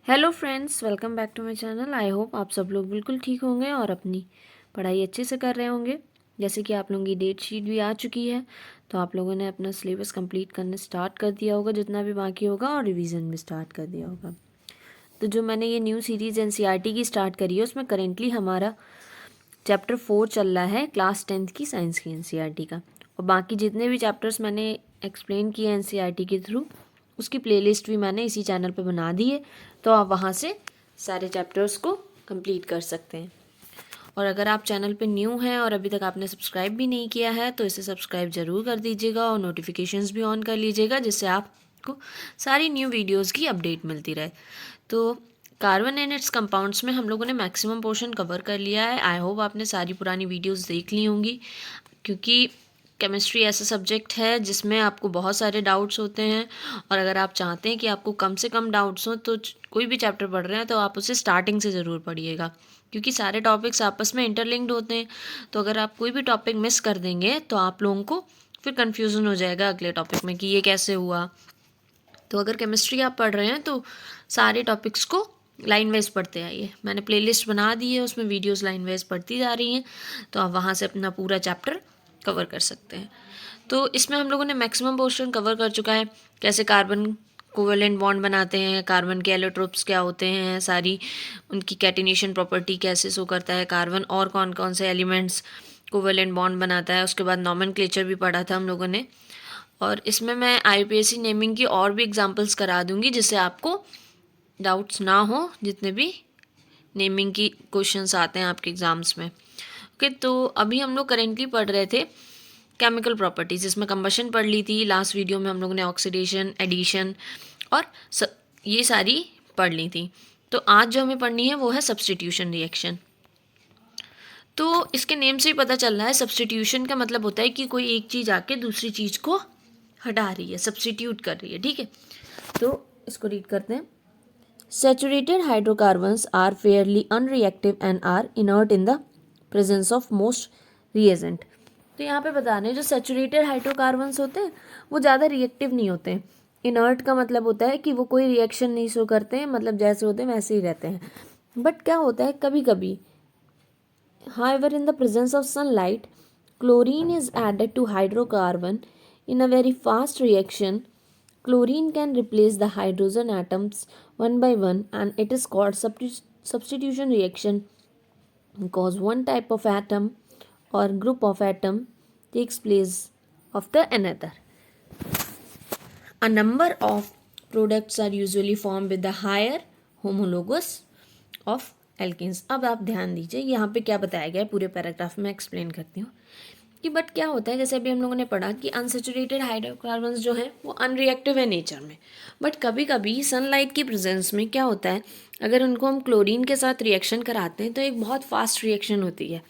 Hello friends, welcome back to my channel. I hope आप सब लोग बिल्कुल ठीक होंगे और अपनी पढ़ाई अच्छे से कर रहे होंगे। जैसे कि आप लोगों की डेट शीट भी आ चुकी है, तो आप लोगों ने अपना सिलेबस कंप्लीट करना स्टार्ट कर दिया होगा जितना भी बाकी होगा, और रिवीजन भी स्टार्ट कर दिया होगा। तो जो मैंने ये न्यू सीरीज़ एनसीईआरटी की स्टार्ट करी है, उसमें करेंटली हमारा चैप्टर 4 चल रहा है, क्लास 10th की साइंस की एनसीईआरटी का। और बाकी जितने भी चैप्टर्स मैंने एक्सप्लेन किए एनसीईआरटी के थ्रू, उसकी प्लेलिस्ट भी मैंने इसी चैनल पे बना दी है, तो आप वहाँ से सारे चैप्टर्स को कंप्लीट कर सकते हैं। और अगर आप चैनल पे न्यू हैं और अभी तक आपने सब्सक्राइब भी नहीं किया है, तो इसे सब्सक्राइब ज़रूर कर दीजिएगा और नोटिफिकेशंस भी ऑन कर लीजिएगा, जिससे आपको सारी न्यू वीडियोज़ की अपडेट मिलती रहे। तो कार्बन एंड इट्स कंपाउंड्स में हम लोगों ने मैक्सिमम पोर्शन कवर कर लिया है। आई होप आपने सारी पुरानी वीडियोस देख ली होंगी, क्योंकि केमिस्ट्री ऐसा सब्जेक्ट है जिसमें आपको बहुत सारे डाउट्स होते हैं, और अगर आप चाहते हैं कि आपको कम से कम डाउट्स हों, तो कोई भी चैप्टर पढ़ रहे हैं तो आप उसे स्टार्टिंग से ज़रूर पढ़िएगा, क्योंकि सारे टॉपिक्स आपस में इंटरलिंक्ड होते हैं। तो अगर आप कोई भी टॉपिक मिस कर देंगे तो आप लोगों को फिर कन्फ्यूज़न हो जाएगा अगले टॉपिक में कि ये कैसे हुआ। तो अगर केमिस्ट्री आप पढ़ रहे हैं तो सारे टॉपिक्स को लाइन वाइज पढ़ते आइए। मैंने प्लेलिस्ट बना दी है, उसमें वीडियोस लाइन वाइज पढ़ती जा रही हैं, तो आप वहाँ से अपना पूरा चैप्टर कवर कर सकते हैं। तो इसमें हम लोगों ने मैक्सिमम पोर्शन कवर कर चुका है। कैसे कार्बन कोवेलेंट बॉन्ड बनाते हैं, कार्बन के एलोट्रोप्स क्या होते हैं, सारी उनकी कैटिनेशन प्रॉपर्टी कैसे शो करता है कार्बन, और कौन कौन से एलिमेंट्स कोवेलेंट बॉन्ड बनाता है। उसके बाद नॉमेनक्लेचर भी पढ़ा था हम लोगों ने। और इसमें मैं आईयूपीएसी नेमिंग की और भी एग्जांपल्स करा दूंगी, जिससे आपको डाउट्स ना हो जितने भी नेमिंग की क्वेश्चंस आते हैं आपके एग्ज़ाम्स में। ओके, तो अभी हम लोग करेंटली पढ़ रहे थे केमिकल प्रॉपर्टीज़, जिसमें कंबशन पढ़ ली थी। लास्ट वीडियो में हम लोगों ने ऑक्सीडेशन, एडिशन और ये सारी पढ़ ली थी। तो आज जो हमें पढ़नी है वो है सब्स्टिट्यूशन रिएक्शन। तो इसके नेम से ही पता चल रहा है, सब्स्टिट्यूशन का मतलब होता है कि कोई एक चीज़ आके दूसरी चीज़ को हटा रही है, सब्स्टिट्यूट कर रही है। ठीक है, तो इसको रीड करते हैं। Saturated hydrocarbons are fairly unreactive and are inert in the presence of most reagent। तो यहाँ पे बता रहे हैं जो सेचुरेटेड हाइड्रोकार्बन्स होते हैं वो ज़्यादा रिएक्टिव नहीं होते हैं। इनर्ट का मतलब होता है कि वो कोई रिएक्शन नहीं शो करते हैं, मतलब जैसे होते हैं वैसे ही रहते हैं। बट क्या होता है कभी कभी, however in the presence of sunlight, chlorine is added to hydrocarbon in a very fast reaction. Chlorine can replace the hydrogen atoms one by one, and it is called substitution reaction, because one type of atom or group of atom takes place of the another. A number of products are usually formed with the higher homologous of alkanes. अब आप ध्यान दीजिए, यहाँ पे क्या बताया गया है पूरे पैराग्राफ में एक्सप्लेन करती हूँ कि बट क्या होता है। जैसे अभी हम लोगों ने पढ़ा कि अनसेचुरेटेड हाइड्रोकार्बन्स जो हैं वो अनरिएक्टिव है नेचर में, बट कभी कभी सनलाइट की प्रेजेंस में क्या होता है, अगर उनको हम क्लोरीन के साथ रिएक्शन कराते हैं तो एक बहुत फास्ट रिएक्शन होती है।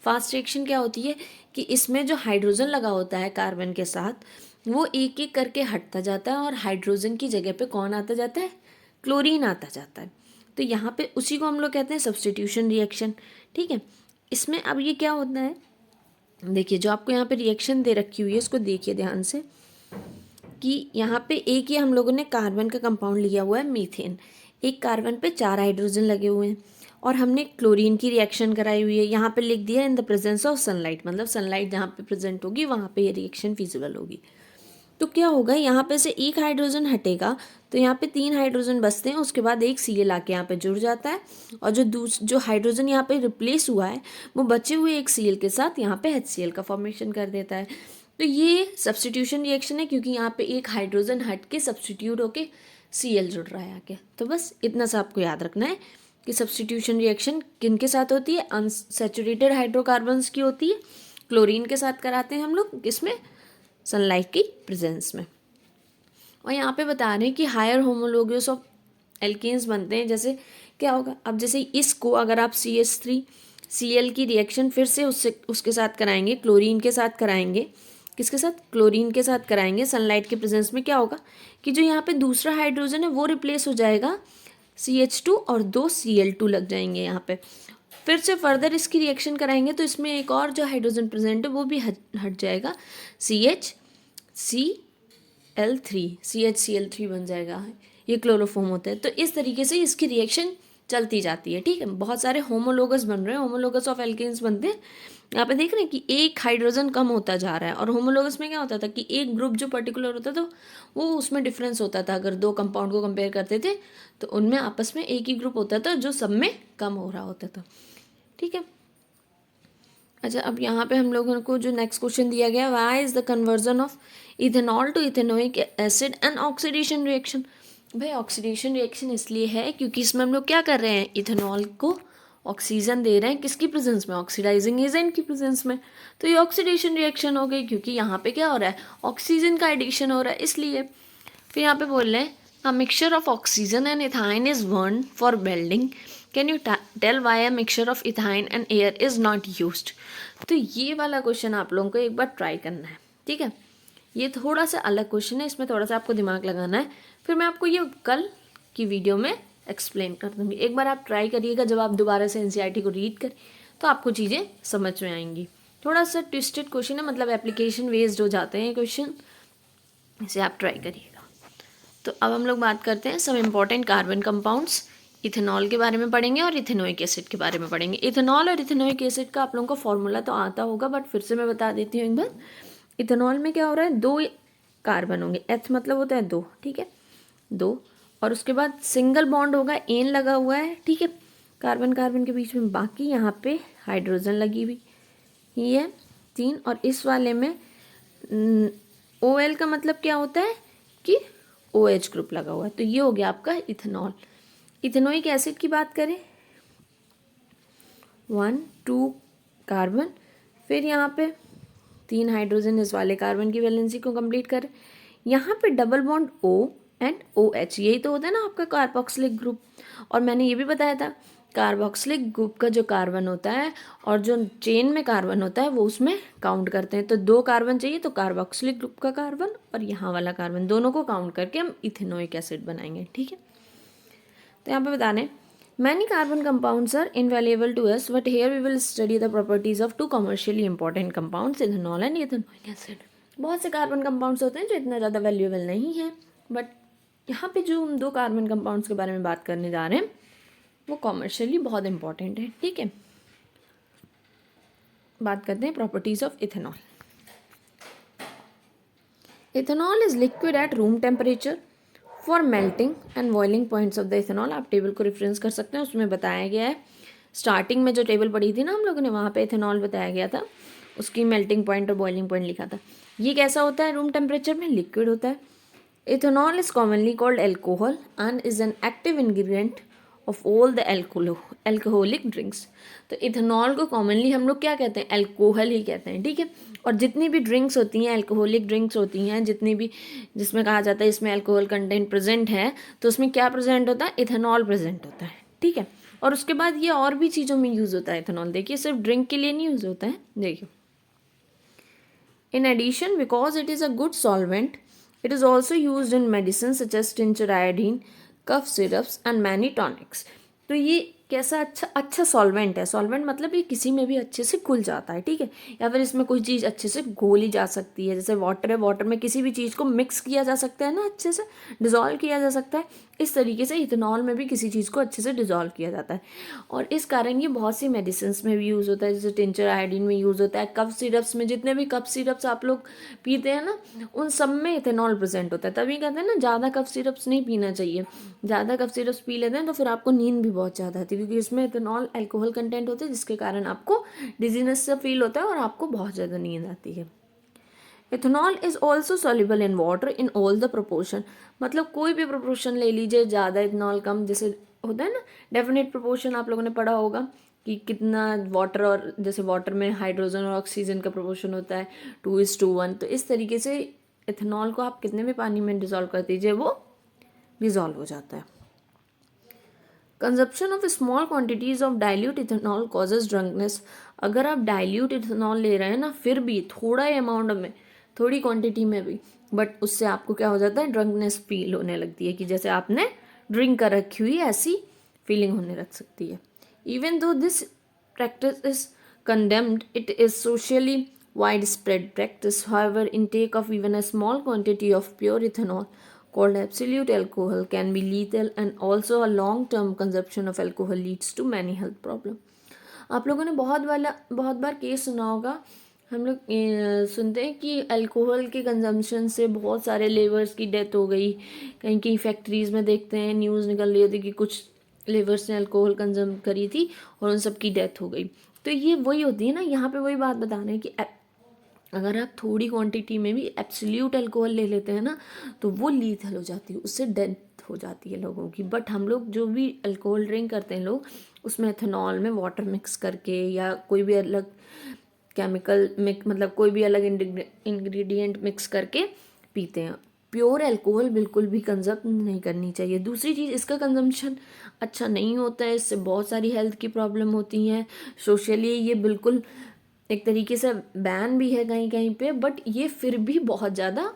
फास्ट रिएक्शन क्या होती है कि इसमें जो हाइड्रोजन लगा होता है कार्बन के साथ, वो एक एक करके हटता जाता है, और हाइड्रोजन की जगह पे कौन आता जाता है, क्लोरीन आता जाता है। तो यहाँ पे उसी को हम लोग कहते हैं सब्स्टिट्यूशन रिएक्शन। ठीक है, इसमें अब ये क्या होता है, देखिए जो आपको यहाँ पे रिएक्शन दे रखी हुई है इसको देखिए ध्यान से, कि यहाँ पे एक ही हम लोगों ने कार्बन का कंपाउंड लिया हुआ है मीथेन। एक कार्बन पे 4 हाइड्रोजन लगे हुए हैं, और हमने क्लोरीन की रिएक्शन कराई हुई है। यहाँ पे लिख दिया in the presence of sunlight, मतलब सनलाइट जहाँ पे प्रेजेंट होगी वहाँ पे ये रिएक्शन फिजिबल होगी। तो क्या होगा, यहाँ पे से एक हाइड्रोजन हटेगा तो यहाँ पे 3 हाइड्रोजन बचते हैं, उसके बाद एक Cl आके यहाँ पे जुड़ जाता है, और जो हाइड्रोजन यहाँ पे रिप्लेस हुआ है वो बचे हुए एक Cl के साथ यहाँ पे HCl का फॉर्मेशन कर देता है। तो ये सब्स्टिट्यूशन रिएक्शन है, क्योंकि यहाँ पे एक हाइड्रोजन हट के सब्स्टिट्यूट होके Cl जुड़ रहा है आके। तो बस इतना सा आपको याद रखना है कि सब्स्टिट्यूशन रिएक्शन किन के साथ होती है, अनसैचुरेटेड हाइड्रोकार्बन्स की होती है, क्लोरीन के साथ कराते हैं हम लोग, किसमें, सनलाइट की प्रेजेंस में। और यहाँ पे बता रहे हैं कि हायर होमोलोगस ऑफ एल्केन्स बनते हैं। जैसे क्या होगा, अब जैसे इसको अगर आप CH3Cl की रिएक्शन फिर से उसके साथ कराएंगे, क्लोरीन के साथ कराएंगे, किसके साथ, क्लोरीन के साथ कराएंगे सनलाइट के प्रेजेंस में, क्या होगा कि जो यहाँ पे दूसरा हाइड्रोजन है वो रिप्लेस हो जाएगा CH2, और 2 Cl2 लग जाएंगे यहाँ पे। फिर से फर्दर इसकी रिएक्शन कराएंगे तो इसमें एक और जो हाइड्रोजन प्रेजेंट है वो भी हट जाएगा, CHCl3 बन जाएगा। ये क्लोरोफॉर्म होता है। तो इस तरीके से इसकी रिएक्शन चलती जाती है, ठीक है। बहुत सारे होमोलोगस बन रहे हैं, होमोलोगस ऑफ एल्केन्स बनते हैं। यहाँ पे देख रहे हैं कि एक हाइड्रोजन कम होता जा रहा है, और होमोलोगस में क्या होता था कि एक ग्रुप जो पर्टिकुलर होता था वो उसमें डिफरेंस होता था। अगर दो कंपाउंड को कंपेयर करते थे तो उनमें आपस में एक ही ग्रुप होता था जो सब में कम हो रहा होता था, ठीक है। अच्छा, अब यहाँ पे हम लोगों को जो नेक्स्ट क्वेश्चन दिया गया, why is the conversion of ethanol to ethanoic acid and oxidation reaction. भाई ऑक्सीडेशन रिएक्शन इसलिए है क्योंकि इसमें हम लोग क्या कर रहे हैं, इथेनॉल को ऑक्सीजन दे रहे हैं, किसकी प्रेजेंस में, ऑक्सीडाइजिंग एजेंट की प्रेजेंस में। तो ये ऑक्सीडेशन रिएक्शन हो गई, क्योंकि यहाँ पे क्या हो रहा है, ऑक्सीजन का एडिशन हो रहा है, इसलिए। फिर यहाँ पे बोल रहे हैं a mixture of oxygen and ethyne is burn for welding, can you tell why a mixture of ethyne and air is not used. तो ये वाला क्वेश्चन आप लोगों को एक बार ट्राई करना है, ठीक है। ये थोड़ा सा अलग क्वेश्चन है, इसमें थोड़ा सा आपको दिमाग लगाना है, फिर मैं आपको ये कल की वीडियो में एक्सप्लेन कर दूँगी। एक बार आप ट्राई करिएगा, जब आप दोबारा से एनसीईआरटी को रीड करें तो आपको चीज़ें समझ में आएंगी। थोड़ा सा ट्विस्टेड क्वेश्चन है, मतलब एप्लीकेशन बेस्ड हो जाते हैं क्वेश्चन, इसे आप ट्राई करिएगा। तो अब हम लोग बात करते हैं सब इम्पॉर्टेंट कार्बन कंपाउंड्स। इथेनॉल के बारे में पढ़ेंगे और इथेनोइक एसिड के बारे में पढ़ेंगे। इथेनॉल और इथेनोइक एसिड का आप लोगों को फॉर्मूला तो आता होगा, बट फिर से मैं बता देती हूँ एक बार। इथेनॉल में क्या हो रहा है, 2 कार्बन होंगे, एथ मतलब होता है 2, ठीक है, 2, और उसके बाद सिंगल बॉन्ड होगा, एन लगा हुआ है, ठीक है, कार्बन कार्बन के बीच में। बाकी यहाँ पे हाइड्रोजन लगी हुई ही है 3, और इस वाले में OL का मतलब क्या होता है कि OH ग्रुप लगा हुआ है। तो ये हो गया आपका इथेनॉल। इथेनोइक एसिड की बात करें, 1 2 कार्बन, फिर यहाँ पे 3 हाइड्रोजन इस वाले कार्बन की वैलेंसी को कंप्लीट करें। यहाँ पे double bond O and OH, यही तो होता है ना आपका कार्बोक्सिलिक ग्रुप। और मैंने ये भी बताया था, कार्बोक्सिलिक ग्रुप का जो कार्बन होता है और जो चेन में कार्बन होता है वो उसमें काउंट करते हैं। तो 2 कार्बन चाहिए, तो कार्बोक्सिलिक ग्रुप का कार्बन और यहाँ वाला कार्बन, दोनों को काउंट करके हम इथेनोइक एसिड बनाएंगे, ठीक है। तो यहाँ पे बता दें, many carbon compounds are invaluable to us, but here we will study the properties of 2 commercially important compounds, ethanol and ethanoic acid. बहुत से कार्बन कंपाउंड्स होते हैं जो इतना ज़्यादा वैल्यूएबल नहीं है, बट यहाँ पे जो हम 2 कार्बन कंपाउंड्स के बारे में बात करने जा रहे हैं वो कॉमर्शियली बहुत इंपॉर्टेंट है, ठीक है। बात करते हैं properties of ethanol. Ethanol is liquid at room temperature for melting and boiling points of the ethanol. आप टेबल को रेफरेंस कर सकते हैं, उसमें बताया गया है। स्टार्टिंग में जो टेबल पढ़ी थी ना हम लोगों ने, वहाँ पे इथेनॉल बताया गया था, उसकी मेल्टिंग पॉइंट और बॉइलिंग पॉइंट लिखा था। ये कैसा होता है, रूम टेम्परेचर में लिक्विड होता है। Ethanol is commonly called alcohol and is an active ingredient of all the alcoholic drinks. तो इथेनॉल को कॉमनली हम लोग क्या कहते हैं, एल्कोहल ही कहते हैं, ठीक है। और जितनी भी ड्रिंक्स होती हैं, एल्कोहलिक ड्रिंक्स होती हैं, जितनी भी जिसमें कहा जाता है इसमें अल्कोहल कंटेंट प्रेजेंट है, तो उसमें क्या प्रेजेंट होता है, इथेनॉल प्रेजेंट होता है, ठीक है। और उसके बाद ये और भी चीज़ों में यूज़ होता है इथेनॉल, देखिए सिर्फ ड्रिंक के लिए नहीं यूज़ होता है, देखिए। In addition, because it is a good solvent, it is also used in medicines such as tincture iodine, cough syrups and many tonics. तो ये कैसा अच्छा सॉल्वेंट है। सॉल्वेंट मतलब ये किसी में भी अच्छे से घुल जाता है, ठीक है, या फिर इसमें कोई चीज़ अच्छे से घोली जा सकती है। जैसे वाटर है, वाटर में किसी भी चीज़ को मिक्स किया जा सकता है ना, अच्छे से डिज़ोल्व किया जा सकता है। इस तरीके से इथेनॉल में भी किसी चीज़ को अच्छे से डिज़ोल्व किया जाता है, और इस कारण ये बहुत सी मेडिसिन में भी यूज़ होता है। जैसे टिंचर आयोडीन में यूज़ होता है, कफ सिरप्स में, जितने भी कफ सिरप्स आप लोग पीते हैं ना, उन सब में इथेनॉल प्रेजेंट होता है। तभी कहते हैं ना ज़्यादा कफ सिरप्स नहीं पीना चाहिए। ज़्यादा कफ सिरप्स पी लेते हैं तो फिर आपको नींद भी बहुत ज़्यादा आती है, क्योंकि इसमें इथेनॉल अल्कोहल कंटेंट होते हैं, जिसके कारण आपको डिजीनेस सा फील होता है और आपको बहुत ज़्यादा नींद आती है। Ethanol is also soluble in water in all the proportion. मतलब कोई भी प्रोपोर्शन ले लीजिए, ज़्यादा इथेनॉल कम, जैसे होता है ना डेफिनेट प्रोपोर्शन, आप लोगों ने पढ़ा होगा कि कितना वाटर, और जैसे वाटर में हाइड्रोजन और ऑक्सीजन का प्रोपोर्शन होता है 2:1। तो इस तरीके से इथेनॉल को आप कितने भी पानी में डिज़ोल्व कर दीजिए, वो डिज़ोल्व हो जाता है। Consumption of small quantities of dilute ethanol causes drunkenness. अगर आप डाइल्यूट इथेनॉल ले रहे हैं ना, फिर भी थोड़ा अमाउंट में, थोड़ी क्वांटिटी में भी, बट उससे आपको क्या हो जाता है, ड्रंकनेस फील होने लगती है, कि जैसे आपने ड्रिंक कर रखी हुई, ऐसी फीलिंग होने लग सकती है। Even though this practice is condemned, it is socially widespread practice. However, intake of even a small quantity of pure ethanol called absolute alcohol can be lethal, and also a long term consumption of alcohol leads to many health problem. आप लोगों ने बहुत बार case सुना होगा, हम लोग सुनते हैं कि अल्कोहल के कंजम्पशन से बहुत सारे लेबर्स की डेथ हो गई, कहीं कहीं फैक्ट्रीज़ में देखते हैं न्यूज़ निकल रही होती कि कुछ लेबर्स ने अल्कोहल कंज्यूम करी थी और उन सब की डेथ हो गई। तो ये वही होती है ना, यहाँ पे वही बात बता रहे हैं कि अगर आप थोड़ी क्वांटिटी में भी एब्सोल्यूट अल्कोहल ले लेते हैं ना, तो वो लीथल हो जाती है, उससे डेथ हो जाती है लोगों की। बट हम लोग जो भी अल्कोहल ड्रिंक करते हैं लोग, उसमें एथेनॉल में वाटर मिक्स करके या कोई भी अलग केमिकल मिक्स, मतलब कोई भी अलग इंग्रेडिएंट मिक्स करके पीते हैं। प्योर अल्कोहल बिल्कुल भी कंज्यूम नहीं करनी चाहिए। दूसरी चीज़, इसका कंजम्पशन अच्छा नहीं होता है, इससे बहुत सारी हेल्थ की प्रॉब्लम होती हैं। सोशली ये बिल्कुल एक तरीके से बैन भी है कहीं कहीं पे, बट ये फिर भी बहुत ज़्यादा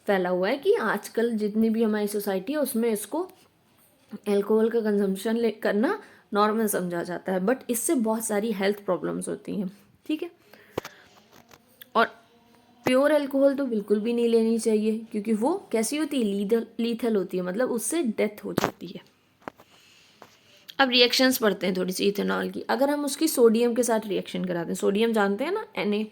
फैला हुआ है कि आजकल जितनी भी हमारी सोसाइटी है उसमें इसको अल्कोहल का कंजम्पशन करना नॉर्मल समझा जाता है, बट इससे बहुत सारी हेल्थ प्रॉब्लम्स होती हैं। ठीक है, और प्योर अल्कोहल तो बिल्कुल भी नहीं लेनी चाहिए, क्योंकि वो कैसी होती है, लीथल होती है, मतलब उससे डेथ हो जाती है। अब रिएक्शंस पढ़ते हैं थोड़ी सी इथेनॉल की। अगर हम उसकी सोडियम के साथ रिएक्शन कराते हैं, सोडियम जानते हैं ना, Na।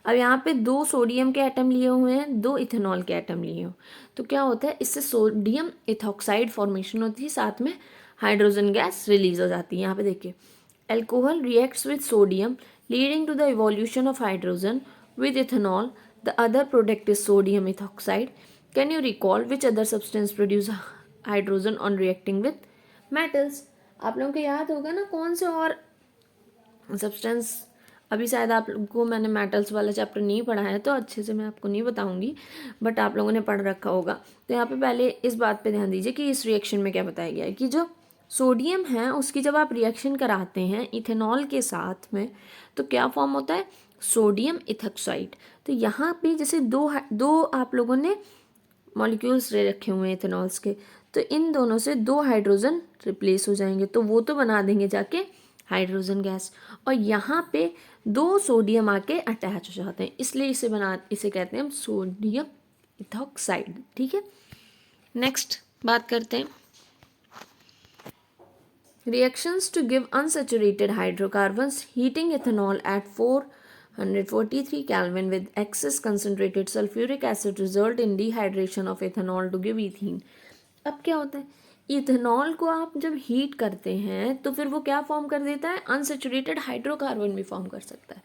अब यहाँ पे 2 सोडियम के एटम लिए हुए हैं, 2 इथेनॉल के एटम लिए हुए, तो क्या होता है, इससे सोडियम इथॉक्साइड फॉर्मेशन होती है, साथ में हाइड्रोजन गैस रिलीज हो जाती है। यहाँ पे देखिए, alcohol reacts with sodium leading to the evolution of hydrogen with ethanol, the other product is sodium ethoxide. Can you recall which other substance produce hydrogen on reacting with metals. आप लोगों को याद होगा ना कौन से और सब्सटेंस, अभी शायद आप लोगों को मैंने मेटल्स वाला चैप्टर नहीं पढ़ा है तो अच्छे से मैं आपको नहीं बताऊंगी, बट आप लोगों ने पढ़ रखा होगा। तो यहाँ पे पहले इस बात पे ध्यान दीजिए कि इस रिएक्शन में क्या बताया गया है कि जो सोडियम है उसकी जब आप रिएक्शन कराते हैं इथेनॉल के साथ में, तो क्या फॉर्म होता है, सोडियम इथॉक्साइड। तो यहाँ पे जैसे दो आप लोगों ने मॉलिक्यूल्स ले रखे हुए हैं इथेनॉल्स के, तो इन दोनों से 2 हाइड्रोजन रिप्लेस हो जाएंगे, तो वो तो बना देंगे जाके हाइड्रोजन गैस, और यहाँ पे 2 सोडियम आके अटैच हो जाते हैं, इसलिए इसे कहते हैं हम सोडियम इथॉक्साइड। ठीक है, नेक्स्ट बात करते हैं reactions to give unsaturated hydrocarbons. Heating ethanol at 443 Kelvin with excess concentrated sulfuric acid result in dehydration of ethanol to give ethene। अब क्या होता है, इथेनॉल को आप जब हीट करते हैं तो फिर वो क्या फॉर्म कर देता है, अनसैचुरेटेड हाइड्रोकार्बन भी फॉर्म कर सकता है,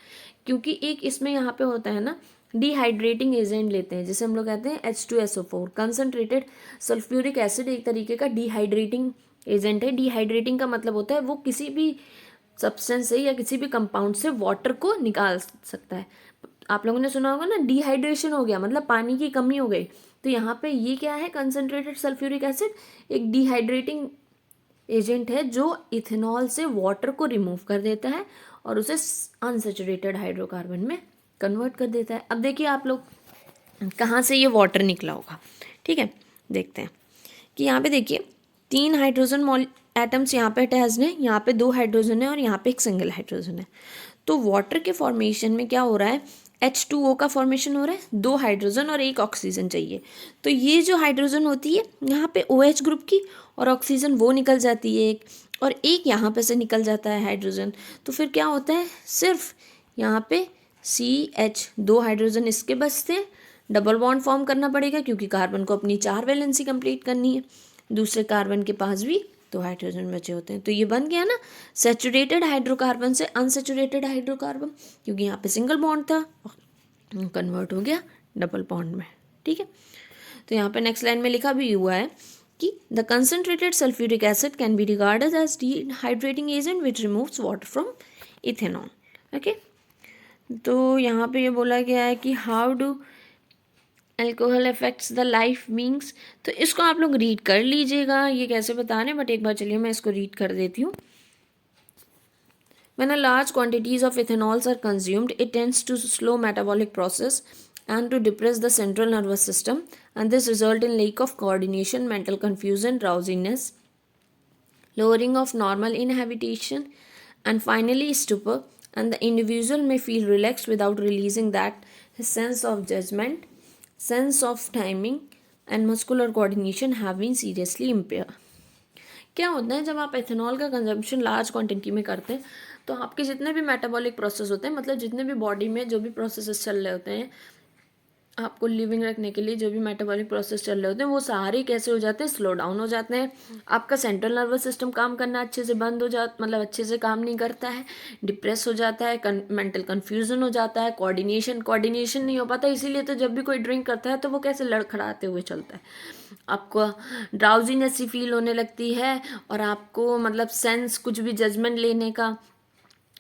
क्योंकि एक इसमें यहाँ पे होता है ना, डिहाइड्रेटिंग एजेंट लेते हैं जिसे हम लोग कहते हैं H2SO4। कंसनट्रेटेड सल्फ्यूरिक एसिड एक तरीके का डिहाइड्रेटिंग एजेंट है। डिहाइड्रेटिंग का मतलब होता है वो किसी भी सब्सटेंस से या किसी भी कंपाउंड से वाटर को निकाल सकता है। आप लोगों ने सुना होगा ना, डिहाइड्रेशन हो गया मतलब पानी की कमी हो गई, तो यहाँ पे ये क्या है, कंसनट्रेटेड सल्फ्यूरिक एसिड एक डिहाइड्रेटिंग एजेंट है जो इथेनॉल से वाटर को रिमूव कर देता है और उसे अनसैचुरेटेड हाइड्रोकार्बन में कन्वर्ट कर देता है। अब देखिए आप लोग कहाँ से ये वाटर निकला होगा। ठीक है, देखते हैं कि यहाँ पे देखिए 3 हाइड्रोजन एटम्स यहाँ पे अटैच्ड हैं, यहाँ पे 2 हाइड्रोजन है और यहाँ पे एक सिंगल हाइड्रोजन है। तो वाटर के फॉर्मेशन में क्या हो रहा है, H2O का फॉर्मेशन हो रहा है, 2 हाइड्रोजन और 1 ऑक्सीजन चाहिए। तो ये जो हाइड्रोजन होती है यहाँ पे OH ग्रुप की, और ऑक्सीजन वो निकल जाती है एक, और एक यहाँ पे से निकल जाता है हाइड्रोजन। तो फिर क्या होता है, सिर्फ यहाँ पे CH 2 हाइड्रोजन इसके बचते हैं, डबल बॉन्ड फॉर्म करना पड़ेगा क्योंकि कार्बन को अपनी 4 वैलेंसी कंप्लीट करनी है, दूसरे कार्बन के पास भी 2 हाइड्रोजन बचे होते हैं। तो ये बन गया ना सैचुरेटेड हाइड्रोकार्बन से अनसैचुरेटेड हाइड्रोकार्बन, क्योंकि यहाँ पे सिंगल बॉन्ड था, कन्वर्ट हो गया डबल बॉन्ड में। ठीक है, तो यहाँ पे नेक्स्ट लाइन में लिखा भी हुआ है कि the concentrated sulphuric acid can be regarded as dehydrating agent which removes water from ethanol. Okay, तो यहाँ पे ये बोला गया है कि how do alcohol affects the life beings. तो इसको आप लोग रीड कर लीजिएगा, ये कैसे बता रहे हैं, बट एक बार चलिए मैं इसको रीड कर देती हूँ। When a large quantities of ethanols are consumed, it tends to slow metabolic process and to depress the central nervous system, and this result in lack of coordination, mental confusion, drowsiness, lowering of normal inhibition, and finally stupor, and the individual may feel relaxed without releasing that sense of judgment, sense of timing, and muscular coordination have been seriously impair. क्या होता है जब आप ethanol का consumption large quantity में करते हैं तो आपके जितने भी मेटाबॉलिक प्रोसेस होते हैं, मतलब जितने भी बॉडी में जो भी प्रोसेसेस चल रहे होते हैं आपको लिविंग रखने के लिए, जो भी मेटाबॉलिक प्रोसेस चल रहे होते हैं वो सारे कैसे हो जाते हैं, स्लो डाउन हो जाते हैं। आपका सेंट्रल नर्वस सिस्टम काम करना अच्छे से बंद हो जाता, मतलब अच्छे से काम नहीं करता है, डिप्रेस हो जाता है, मेंटल कन्फ्यूजन हो जाता है, कोऑर्डिनेशन नहीं हो पाता। इसीलिए तो जब भी कोई ड्रिंक करता है तो वो कैसे लड़खड़ाते हुए चलता है, आपको ड्राउजीनेस सी फील होने लगती है और आपको मतलब सेंस, कुछ भी जजमेंट लेने का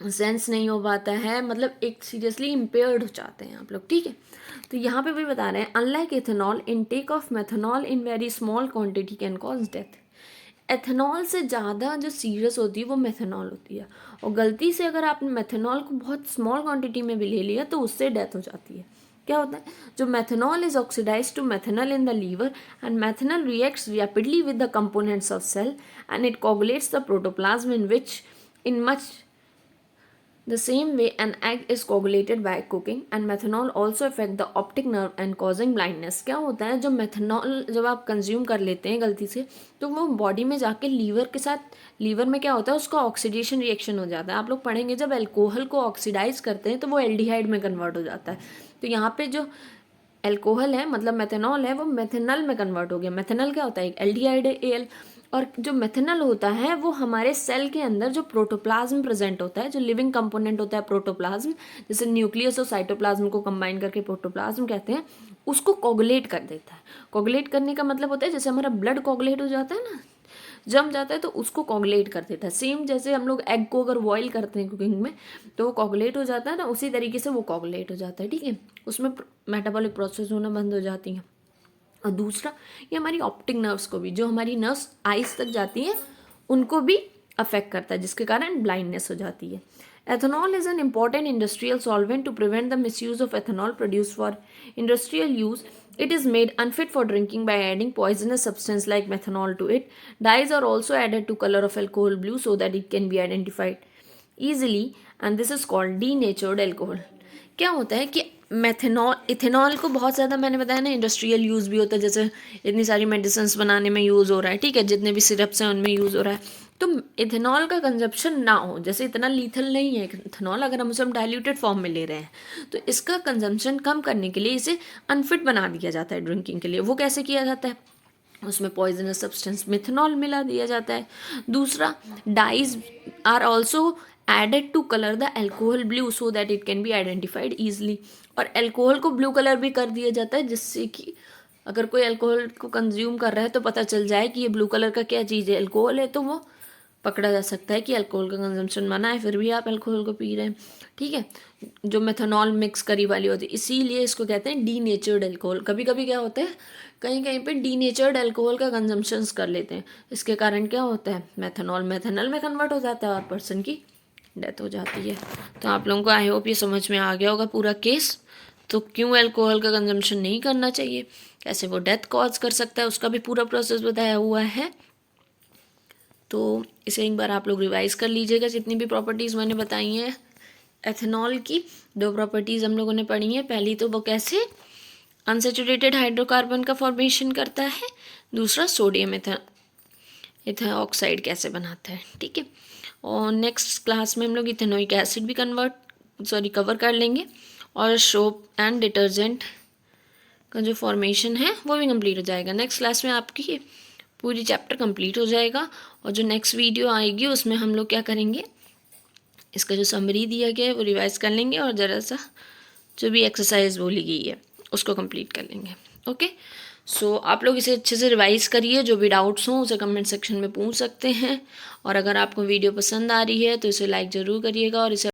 सेंस नहीं हो पाता है, मतलब एक सीरियसली इम्पेयर्ड हो जाते हैं आप लोग। ठीक है, तो यहाँ पे भी बता रहे हैं unlike ethanol intake of methanol in very small quantity can cause death. Ethanol से ज़्यादा जो सीरियस होती है वो मेथनॉल होती है, और गलती से अगर आपने मेथनॉल को बहुत स्मॉल क्वांटिटी में भी ले लिया तो उससे डेथ हो जाती है। क्या होता है, जो methanol is oxidise to methanol in the liver and methanol reacts rapidly with the components of cell and it coagulates the protoplasm in which in much the same way an egg is coagulated by cooking and methanol also affect the optic nerve and causing blindness। क्या होता है, जो methanol जब आप consume कर लेते हैं गलती से तो वो बॉडी में जाके लीवर के साथ, लीवर में क्या होता है उसका ऑक्सीडेशन रिएक्शन हो जाता है। आप लोग पढ़ेंगे जब अल्कोहल को ऑक्सीडाइज करते हैं तो वो एल्डिहाइड में कन्वर्ट हो जाता है। तो यहाँ पे जो अल्कोहल है मतलब मेथनॉल है वो मेथनल में कन्वर्ट हो गया। मेथनल क्या होता है, एक एल्डिहाइड है एल, और जो मेथनल होता है वो हमारे सेल के अंदर जो प्रोटोप्लाज्म प्रेजेंट होता है, जो लिविंग कंपोनेंट होता है प्रोटोप्लाज्म, जैसे न्यूक्लियस और साइटोप्लाज्म को कंबाइन करके प्रोटोप्लाज्म कहते हैं, उसको कोगुलेट कर देता है। कोगुलेट करने का मतलब होता है जैसे हमारा ब्लड कोगुलेट हो जाता है ना, जम जाता है तो उसको कोगुलेट कर देता है। सेम जैसे हम लोग एग को अगर बॉईल करते हैं कुकिंग में तो वो कोगुलेट हो जाता है ना, उसी तरीके से वो कोगुलेट हो जाता है। ठीक है, उसमें मेटाबॉलिक प्रोसेस होना बंद हो जाती हैं। और दूसरा ये हमारी ऑप्टिक नर्व्स को भी, जो हमारी नर्व्स आइज तक जाती हैं उनको भी अफेक्ट करता है, जिसके कारण ब्लाइंडनेस हो जाती है। Ethanol is an important industrial solvent to prevent the misuse of ethanol produce for industrial use. It is made unfit for drinking by adding poisonous substance like methanol to it. Dyes are also added to color of alcohol blue so that it can be identified easily, and this is called denatured alcohol। क्या होता है कि methanol, ethanol को बहुत ज़्यादा मैंने बताया ना इंडस्ट्रियल यूज़ भी होता है, जैसे इतनी सारी मेडिसिन बनाने में यूज़ हो रहा है। ठीक है, जितने भी सिरप्स हैं उनमें यूज़ हो रहा है। तो इथेनॉल का कंजप्शन ना हो, जैसे इतना लीथल नहीं है इथेनॉल, अगर हम उसे डाइल्यूटेड फॉर्म में ले रहे हैं तो इसका कंजम्पशन कम करने के लिए इसे अनफिट बना दिया जाता है ड्रिंकिंग के लिए। वो कैसे किया जाता है, उसमें पॉइजनस सब्सटेंस मिथेनॉल मिला दिया जाता है। दूसरा, dyes are also added to colour the alcohol blue so that it can be identified easily. और एल्कोहल को ब्लू कलर भी कर दिया जाता है जिससे कि अगर कोई अल्कोहल को कंज्यूम कर रहा है तो पता चल जाए कि ये ब्लू कलर का क्या चीज़ है, अल्कोहल है, तो वो पकड़ा जा सकता है कि अल्कोहल का कंजम्पशन मना है, फिर भी आप अल्कोहल को पी रहे हैं। ठीक है, जो मेथनॉल मिक्स करी वाली होती है, इसीलिए इसको कहते हैं डीनेचर्ड अल्कोहल। कभी कभी क्या होता है, कहीं कहीं पे डीनेचर्ड अल्कोहल का कंजम्पशन कर लेते हैं, इसके कारण क्या होता है मेथनॉल मेथनल में कन्वर्ट हो जाता है और पर्सन की डेथ हो जाती है। तो आप लोगों को आई होप ये समझ में आ गया होगा पूरा केस। तो क्यों अल्कोहल का कंजम्पशन नहीं करना चाहिए, कैसे वो डेथ कॉज कर सकता है, उसका भी पूरा प्रोसेस बताया हुआ है। तो इसे एक बार आप लोग रिवाइज कर लीजिएगा, जितनी भी प्रॉपर्टीज़ मैंने बताई हैं एथेनॉल की। 2 प्रॉपर्टीज़ हम लोगों ने पढ़ी हैं। पहली तो वो कैसे अनसेचुरेटेड हाइड्रोकार्बन का फॉर्मेशन करता है, दूसरा सोडियम इथेनॉल ऑक्साइड कैसे बनाता है। ठीक है, और नेक्स्ट क्लास में हम लोग इथेनोइक एसिड भी कवर कर लेंगे, और सोप एंड डिटर्जेंट का जो फॉर्मेशन है वो भी कंप्लीट हो जाएगा। नेक्स्ट क्लास में आपकी पूरी चैप्टर कंप्लीट हो जाएगा, और जो नेक्स्ट वीडियो आएगी उसमें हम लोग क्या करेंगे, इसका जो समरी दिया गया है वो रिवाइज कर लेंगे, और ज़रा सा जो भी एक्सरसाइज बोली गई है उसको कंप्लीट कर लेंगे। ओके, सो आप लोग इसे अच्छे से रिवाइज करिए, जो भी डाउट्स हों उसे कमेंट सेक्शन में पूछ सकते हैं, और अगर आपको वीडियो पसंद आ रही है तो इसे लाइक ज़रूर करिएगा और इसे